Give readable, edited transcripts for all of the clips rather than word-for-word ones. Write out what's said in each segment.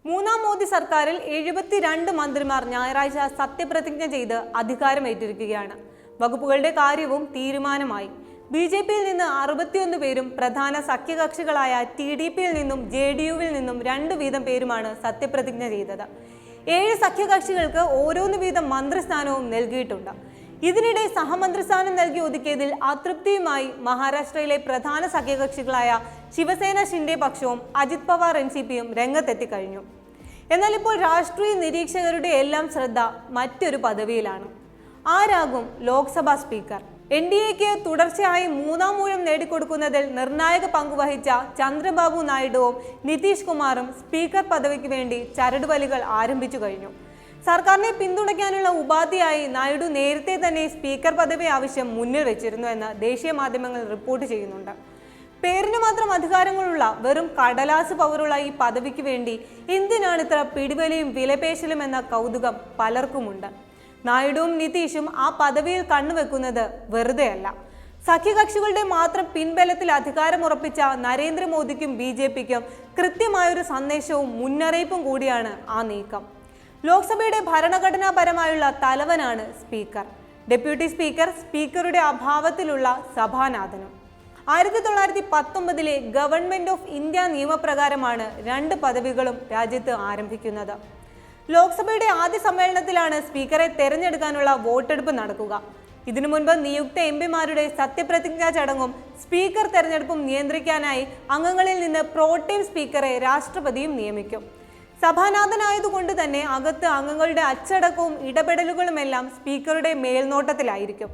മൂന്നാം മോദി സർക്കാരിൽ 72 മന്ത്രിമാർ ഞായറാഴ്ച സത്യപ്രതിജ്ഞ ചെയ്ത് അധികാരമേറ്റിരിക്കുകയാണ്. വകുപ്പുകളുടെ കാര്യവും തീരുമാനമായി. ബി.ജെ.പിയിൽ നിന്ന് 61 പേരും പ്രധാന സഖ്യകക്ഷികളായ ടി.ഡി.പിയിൽ നിന്നും ജെ.ഡി.യുവിൽ നിന്നും 2 വീതം പേരുമാണ് സത്യപ്രതിജ്ഞ ചെയ്തത്. 7 സഖ്യകക്ഷികൾക്ക് ഓരോന്ന് വീതം മന്ത്രിസ്ഥാനവും നൽകിയിട്ടുണ്ട്. ഇതിനിടെ സഹമന്ത്രിസ്ഥാനം നൽകി ഒതുക്കിയതിൽ അതൃപ്തിയുമായി മഹാരാഷ്ട്രയിലെ പ്രധാന സഖ്യകക്ഷികളായ ശിവസേന ഷിൻഡെ പക്ഷവും അജിത് പവാർ എൻ.സി.പിയും രംഗത്തെത്തിക്കഴിഞ്ഞു. എന്നാൽ ഇപ്പോൾ രാഷ്ട്രീയ നിരീക്ഷകരുടെ എല്ലാം ശ്രദ്ധ മറ്റൊരു പദവിയിലാണ്. ആരാകും ലോക്സഭാ സ്പീക്കർ? എൻ.ഡി.എക്ക് തുടർച്ചയായി മൂന്നാം ഊഴം നേടിക്കൊടുക്കുന്നതിൽ നിർണായക പങ്കുവഹിച്ച ചന്ദ്രബാബു നായിഡുവും നിതീഷ് കുമാറും സ്പീക്കർ പദവിക്ക് വേണ്ടി ചരടുവലികൾ ആരംഭിച്ചു കഴിഞ്ഞു. സർക്കാരിനെ പിന്തുണയ്ക്കാനുള്ള ഉപാധിയായി നായിഡു നേരത്തെ തന്നെ സ്പീക്കർ പദവി ആവശ്യം മുന്നിൽ വെച്ചിരുന്നു എന്ന് ദേശീയ മാധ്യമങ്ങൾ റിപ്പോർട്ട് ചെയ്യുന്നുണ്ട്. പേരിന് മാത്രം അധികാരങ്ങളുള്ള വെറും കടലാസ് പവറുള്ള ഈ പദവിക്ക് വേണ്ടി എന്തിനാണ് ഇത്ര പിടിവലിയും വിലപേശലും എന്ന കൗതുകം പലർക്കുമുണ്ട്. നായിഡുവും നിതീഷും ആ പദവിയിൽ കണ്ണുവെക്കുന്നത് വെറുതെയല്ല. സഖ്യകക്ഷികളുടെ മാത്രം പിൻബലത്തിൽ അധികാരമുറപ്പിച്ച നരേന്ദ്രമോദിക്കും ബി.ജെ.പിക്കും കൃത്യമായൊരു സന്ദേശവും മുന്നറിയിപ്പും കൂടിയാണ് ആ നീക്കം. ലോക്സഭയുടെ ഭരണഘടനാപരമായുള്ള തലവനാണ് സ്പീക്കർ. ഡെപ്യൂട്ടി സ്പീക്കർ സ്പീക്കറുടെ അഭാവത്തിലുള്ള സഭാനാഥനും. 1919 ഗവൺമെന്റ് ഓഫ് ഇന്ത്യ നിയമപ്രകാരമാണ് 2 പദവികളും രാജ്യത്ത് ആരംഭിക്കുന്നത്. ലോക്സഭയുടെ ആദ്യ സമ്മേളനത്തിലാണ് സ്പീക്കറെ തെരഞ്ഞെടുക്കാനുള്ള വോട്ടെടുപ്പ് നടക്കുക. ഇതിനു മുൻപ് നിയുക്ത എംപിമാരുടെ സത്യപ്രതിജ്ഞാ ചടങ്ങും സ്പീക്കർ തെരഞ്ഞെടുപ്പും നിയന്ത്രിക്കാനായി അംഗങ്ങളിൽ നിന്ന് പ്രോട്ടേം സ്പീക്കറെ രാഷ്ട്രപതിയും നിയമിക്കും. സഭാനാഥനായതുകൊണ്ട് തന്നെ അകത്ത് അംഗങ്ങളുടെ അച്ചടക്കവും ഇടപെടലുകളുമെല്ലാം സ്പീക്കറുടെ മേൽനോട്ടത്തിലായിരിക്കും.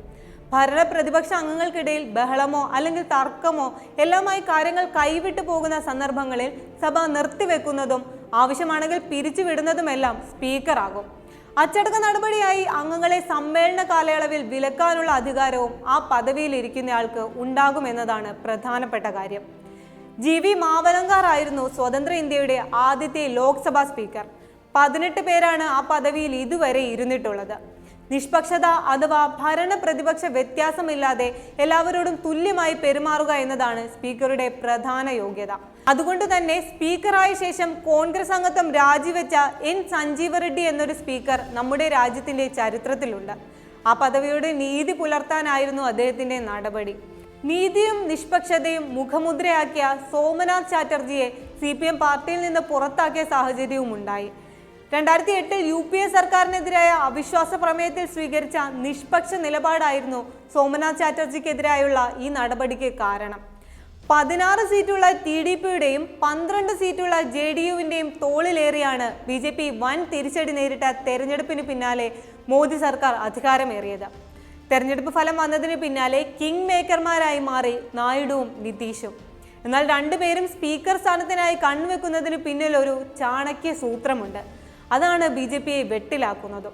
ഭരണ പ്രതിപക്ഷ അംഗങ്ങൾക്കിടയിൽ ബഹളമോ അല്ലെങ്കിൽ തർക്കമോ എല്ലാമായി കാര്യങ്ങൾ കൈവിട്ടു പോകുന്ന സന്ദർഭങ്ങളിൽ സഭ നിർത്തിവെക്കുന്നതും ആവശ്യമാണെങ്കിൽ പിരിച്ചുവിടുന്നതുമെല്ലാം സ്പീക്കറാകും. അച്ചടക്ക നടപടിയായി അംഗങ്ങളെ സമ്മേളന കാലയളവിൽ വിലക്കാനുള്ള അധികാരവും ആ പദവിയിൽ ഇരിക്കുന്നയാൾക്ക് ഉണ്ടാകുമെന്നതാണ് പ്രധാനപ്പെട്ട കാര്യം. ജി.വി. മാവലങ്കാർ ആയിരുന്നു സ്വതന്ത്ര ഇന്ത്യയുടെ ആദ്യത്തെ ലോക്സഭാ സ്പീക്കർ. 18 പേരാണ് ആ പദവിയിൽ ഇതുവരെ ഇരുന്നിട്ടുള്ളത്. നിഷ്പക്ഷത അഥവാ ഭരണ പ്രതിപക്ഷ വ്യത്യാസമില്ലാതെ എല്ലാവരോടും തുല്യമായി പെരുമാറുക എന്നതാണ് സ്പീക്കറുടെ പ്രധാന യോഗ്യത. അതുകൊണ്ട് തന്നെ സ്പീക്കറായ ശേഷം കോൺഗ്രസ് അംഗത്വം രാജിവെച്ച എൻ സഞ്ജീവ റെഡ്ഡി എന്നൊരു സ്പീക്കർ നമ്മുടെ രാജ്യത്തിന്റെ ചരിത്രത്തിലുണ്ട്. ആ പദവിയോട് നീതി പുലർത്താനായിരുന്നു അദ്ദേഹത്തിന്റെ നടപടി. നീതിയും നിഷ്പക്ഷതയും മുഖമുദ്രയാക്കിയ സോമനാഥ് ചാറ്റർജിയെ CPM പാർട്ടിയിൽ നിന്ന് പുറത്താക്കിയ സാഹചര്യവും ഉണ്ടായി. 2008 UPA സർക്കാരിനെതിരായ അവിശ്വാസ പ്രമേയത്തിൽ സ്വീകരിച്ച നിഷ്പക്ഷ നിലപാടായിരുന്നു സോമനാഥ് ചാറ്റർജിക്കെതിരായുള്ള ഈ നടപടിക്ക് കാരണം. 16 സീറ്റുള്ള ടി.ഡി.പിയുടെയും 12 സീറ്റുള്ള ജെ.ഡി.യുവിന്റെയും തോളിലേറിയാണ് ബി.ജെ.പി വൻ തിരിച്ചടി നേരിട്ട തെരഞ്ഞെടുപ്പിന് പിന്നാലെ മോദി സർക്കാർ അധികാരമേറിയത്. തെരഞ്ഞെടുപ്പ് ഫലം വന്നതിന് പിന്നാലെ കിങ് മേക്കർമാരായി മാറി നായിഡുവും നിതീഷും. എന്നാൽ രണ്ടുപേരും സ്പീക്കർ സ്ഥാനത്തിനായി കണ്ണുവെക്കുന്നതിന് പിന്നിൽ ഒരു ചാണക്യ സൂത്രമുണ്ട്. അതാണ് ബി.ജെ.പിയെ വെട്ടിലാക്കുന്നതും.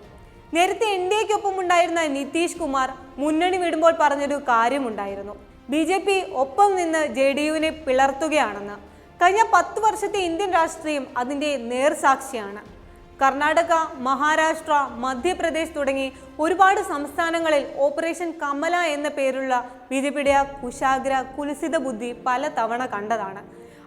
നേരത്തെ എൻ.ഡി.എക്കൊപ്പം ഉണ്ടായിരുന്ന നിതീഷ് കുമാർ മുന്നണി വിടുമ്പോൾ പറഞ്ഞൊരു കാര്യമുണ്ടായിരുന്നു. ബി.ജെ.പി ഒപ്പം നിന്ന് ജെ.ഡി.യുവിനെ പിളർത്തുകയാണെന്ന്. കഴിഞ്ഞ 10 വർഷത്തെ ഇന്ത്യൻ രാഷ്ട്രീയം അതിൻ്റെ നേർസാക്ഷിയാണ്. കർണാടക, മഹാരാഷ്ട്ര, മധ്യപ്രദേശ് തുടങ്ങി ഒരുപാട് സംസ്ഥാനങ്ങളിൽ ഓപ്പറേഷൻ കമല എന്ന പേരുള്ള ബി.ജെ.പിയുടെ കുശാഗ്ര കുൽസിത ബുദ്ധി പല തവണ കണ്ടതാണ്.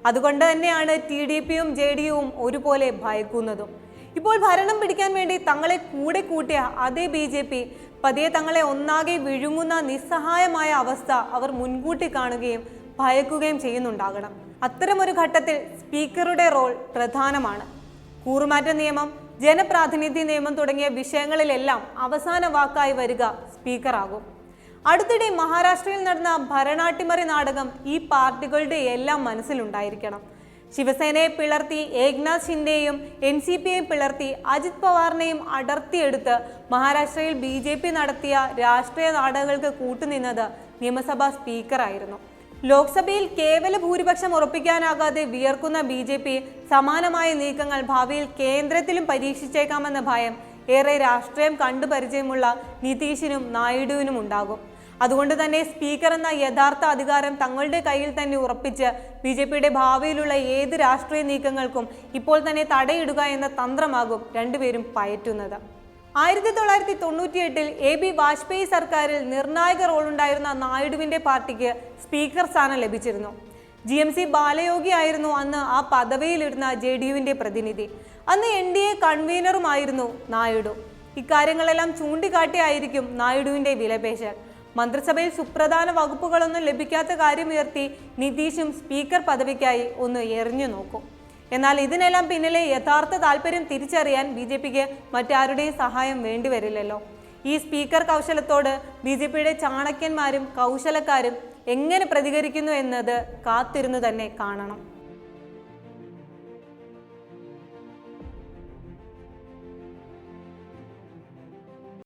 അതുകൊണ്ട് തന്നെയാണ് ടി.ഡി.പിയും ജെ.ഡി.യുവും ഒരുപോലെ ഭയക്കുന്നതും. ഇപ്പോൾ ഭരണം പിടിക്കാൻ വേണ്ടി തങ്ങളെ കൂടെ കൂട്ടിയ അതേ ബി.ജെ.പി പതിയെ തങ്ങളെ ഒന്നാകെ വിഴുങ്ങുന്ന നിസ്സഹായമായ അവസ്ഥ അവർ മുൻകൂട്ടി കാണുകയും ഭയക്കുകയും ചെയ്യുന്നുണ്ടാകണം. അത്തരമൊരു ഘട്ടത്തിൽ സ്പീക്കറുടെ റോൾ പ്രധാനമാണ്. കൂറുമാറ്റ നിയമം, ജനപ്രാതിനിധ്യ നിയമം തുടങ്ങിയ വിഷയങ്ങളിലെല്ലാം അവസാന വാക്കായി വരിക സ്പീക്കറാകും. അടുത്തിടെ മഹാരാഷ്ട്രയിൽ നടന്ന ഭരണാട്ടിമറി നാടകം ഈ പാർട്ടികളുടെ എല്ലാം മനസ്സിലുണ്ടായിരിക്കണം. ശിവസേനയെ പിളർത്തി ഏക്നാഥ് ഷിൻഡെയും എൻ.സി.പിയെയും പിളർത്തി അജിത് പവാറിനെയും അടർത്തിയെടുത്ത് മഹാരാഷ്ട്രയിൽ ബി.ജെ.പി നടത്തിയ രാഷ്ട്രീയ നാടകങ്ങൾക്ക് കൂട്ടുനിന്നത് നിയമസഭാ സ്പീക്കറായിരുന്നു. ലോക്സഭയിൽ കേവല ഭൂരിപക്ഷം ഉറപ്പിക്കാനാകാതെ വിയർക്കുന്ന ബി.ജെ.പി സമാനമായ നീക്കങ്ങൾ ഭാവിയിൽ കേന്ദ്രത്തിലും പരീക്ഷിച്ചേക്കാമെന്ന ഭയം ഏറെ രാഷ്ട്രീയം കണ്ടുപരിചയമുള്ള നിതീഷിനും നായിഡുവിനും ഉണ്ടാകും. അതുകൊണ്ട് തന്നെ സ്പീക്കർ എന്ന യഥാർത്ഥ അധികാരം തങ്ങളുടെ കയ്യിൽ തന്നെ ഉറപ്പിച്ച് ബി.ജെ.പിയുടെ ഭാവിയിലുള്ള ഏത് രാഷ്ട്രീയ നീക്കങ്ങൾക്കും ഇപ്പോൾ തന്നെ തടയിടുക എന്ന തന്ത്രമാകും രണ്ടുപേരും പയറ്റുന്നത്. 1998 A.B. വാജ്പേയി സർക്കാരിൽ നിർണായക റോളുണ്ടായിരുന്ന നായിഡുവിന്റെ പാർട്ടിക്ക് സ്പീക്കർ സ്ഥാനം ലഭിച്ചിരുന്നു. GMC ബാലയോഗി ആയിരുന്നു അന്ന് ആ പദവിയിലിരുന്ന ജെ.ഡി.യുവിന്റെ പ്രതിനിധി. അന്ന് NDA കൺവീനറുമായിരുന്നു നായിഡു. ഇക്കാര്യങ്ങളെല്ലാം ചൂണ്ടിക്കാട്ടിയായിരിക്കും നായിഡുവിന്റെ വിലപേശൽ. മന്ത്രിസഭയിൽ സുപ്രധാന വകുപ്പുകളൊന്നും ലഭിക്കാത്ത കാര്യമുയർത്തി നിതീഷും സ്പീക്കർ പദവിക്കായി ഒന്ന് എറിഞ്ഞു നോക്കും. എന്നാൽ ഇതിനെല്ലാം പിന്നിലെ യഥാർത്ഥ താല്പര്യം തിരിച്ചറിയാൻ BJPക്ക് മറ്റാരുടെയും സഹായം വേണ്ടിവരില്ലല്ലോ. ഈ സ്പീക്കർ കൗശലത്തോട് BJPയുടെ ചാണക്യന്മാരും കൗശലക്കാരും എങ്ങനെ പ്രതികരിക്കുന്നു എന്നത് കാത്തിരുന്നു തന്നെ കാണണം.